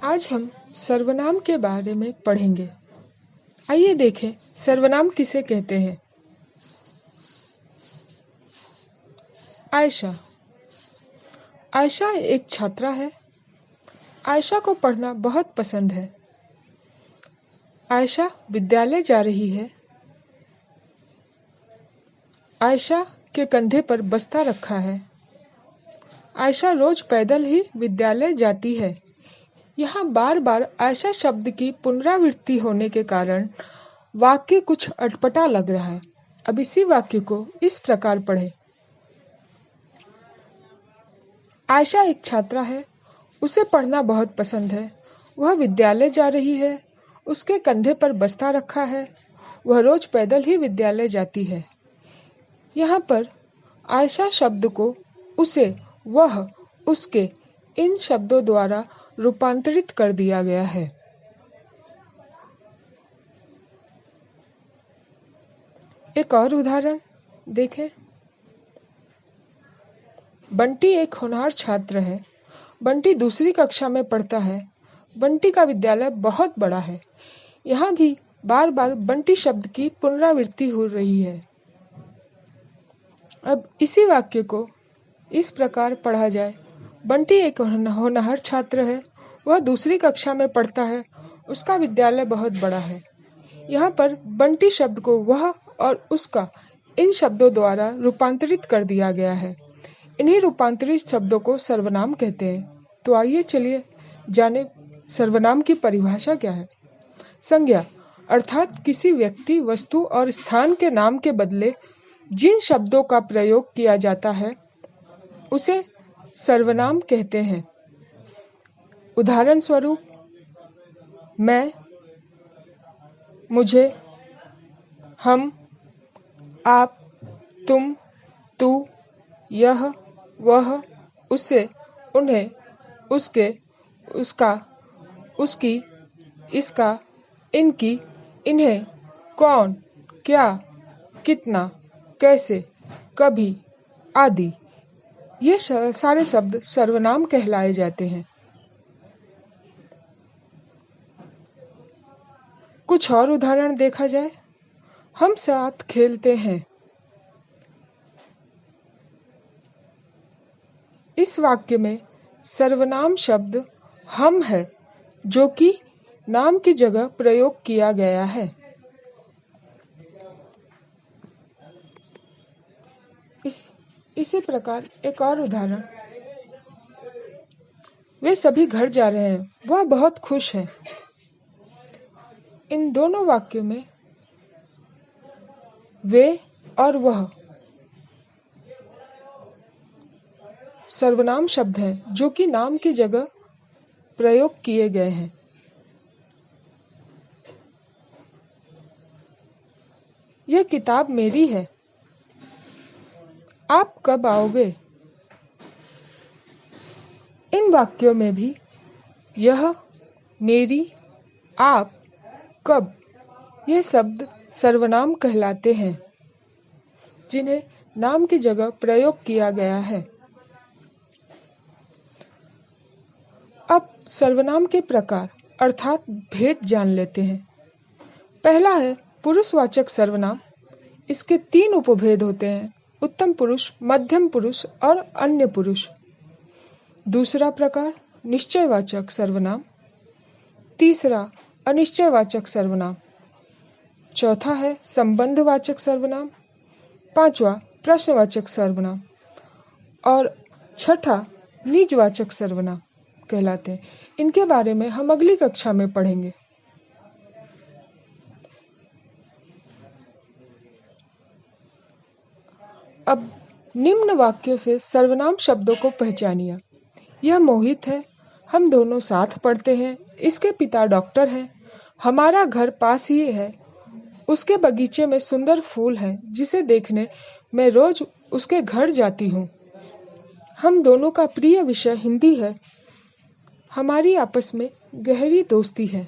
आज हम सर्वनाम के बारे में पढ़ेंगे। आइए देखें सर्वनाम किसे कहते हैं। आयशा। आयशा एक छात्रा है। आयशा को पढ़ना बहुत पसंद है। आयशा विद्यालय जा रही है। आयशा के कंधे पर बस्ता रखा है। आयशा रोज पैदल ही विद्यालय जाती है। यहाँ बार बार आयशा शब्द की पुनरावृत्ति होने के कारण वाक्य कुछ अटपटा लग रहा है। अब इसी वाक्य को इस प्रकार पढ़ें। आयशा एक छात्रा है। उसे पढ़ना बहुत पसंद है। वह विद्यालय जा रही है। उसके कंधे पर बस्ता रखा है। वह रोज पैदल ही विद्यालय जाती है। यहाँ पर आयशा शब्द को उसे, वह, उसके इन शब्दों द्वारा रूपांतरित कर दिया गया है। एक और उदाहरण देखें। बंटी एक होनहार छात्र है। बंटी दूसरी कक्षा में पढ़ता है। बंटी का विद्यालय बहुत बड़ा है। यहाँ भी बार बार बंटी शब्द की पुनरावृत्ति हो रही है। अब इसी वाक्य को इस प्रकार पढ़ा जाए। बंटी एक होनहार छात्र है। वह दूसरी कक्षा में पढ़ता है। उसका विद्यालय बहुत बड़ा है। यहाँ पर बंटी शब्द को वह और उसका इन शब्दों द्वारा रूपांतरित कर दिया गया है। इन्हीं रूपांतरित शब्दों को सर्वनाम कहते हैं। तो आइए चलिए जाने सर्वनाम की परिभाषा क्या है। संज्ञा अर्थात किसी व्यक्ति, वस्तु और स्थान के नाम के बदले जिन शब्दों का प्रयोग किया जाता है उसे सर्वनाम कहते हैं। उदाहरण स्वरूप मैं, मुझे, हम, आप, तुम, तू, यह, वह, उसे, उन्हें, उसके, उसका, उसकी, इसका, इनकी, इन्हें, कौन, क्या, कितना, कैसे, कभी आदि। ये सारे शब्द सर्वनाम कहलाए जाते हैं। कुछ और उदाहरण देखा जाए। हम साथ खेलते हैं। इस वाक्य में सर्वनाम शब्द हम है, जो कि नाम की जगह प्रयोग किया गया है। इसी प्रकार एक और उदाहरण। वे सभी घर जा रहे हैं। वह बहुत खुश है। इन दोनों वाक्यों में वे और वह सर्वनाम शब्द हैं, जो कि नाम की जगह प्रयोग किए गए हैं। यह किताब मेरी है। आप कब आओगे? इन वाक्यों में भी यह, मेरी, आप, कब ये शब्द सर्वनाम कहलाते हैं, जिन्हें नाम की जगह प्रयोग किया गया है। अब सर्वनाम के प्रकार अर्थात भेद जान लेते हैं। पहला है पुरुषवाचक सर्वनाम। इसके 3 उपभेद होते हैं: उत्तम पुरुष, मध्यम पुरुष और अन्य पुरुष। दूसरा प्रकार निश्चयवाचक सर्वनाम। तीसरा अनिश्चयवाचक सर्वनाम। चौथा है संबंधवाचक सर्वनाम। पांचवा प्रश्नवाचक सर्वनाम और छठा निजवाचक सर्वनाम कहलाते हैं। इनके बारे में हम अगली कक्षा में पढ़ेंगे। अब निम्न वाक्यों से सर्वनाम शब्दों को पहचानिए। यह मोहित है। हम दोनों साथ पढ़ते हैं। इसके पिता डॉक्टर हैं। हमारा घर पास ही है। उसके बगीचे में सुंदर फूल हैं, जिसे देखने मैं रोज उसके घर जाती हूँ। हम दोनों का प्रिय विषय हिंदी है। हमारी आपस में गहरी दोस्ती है।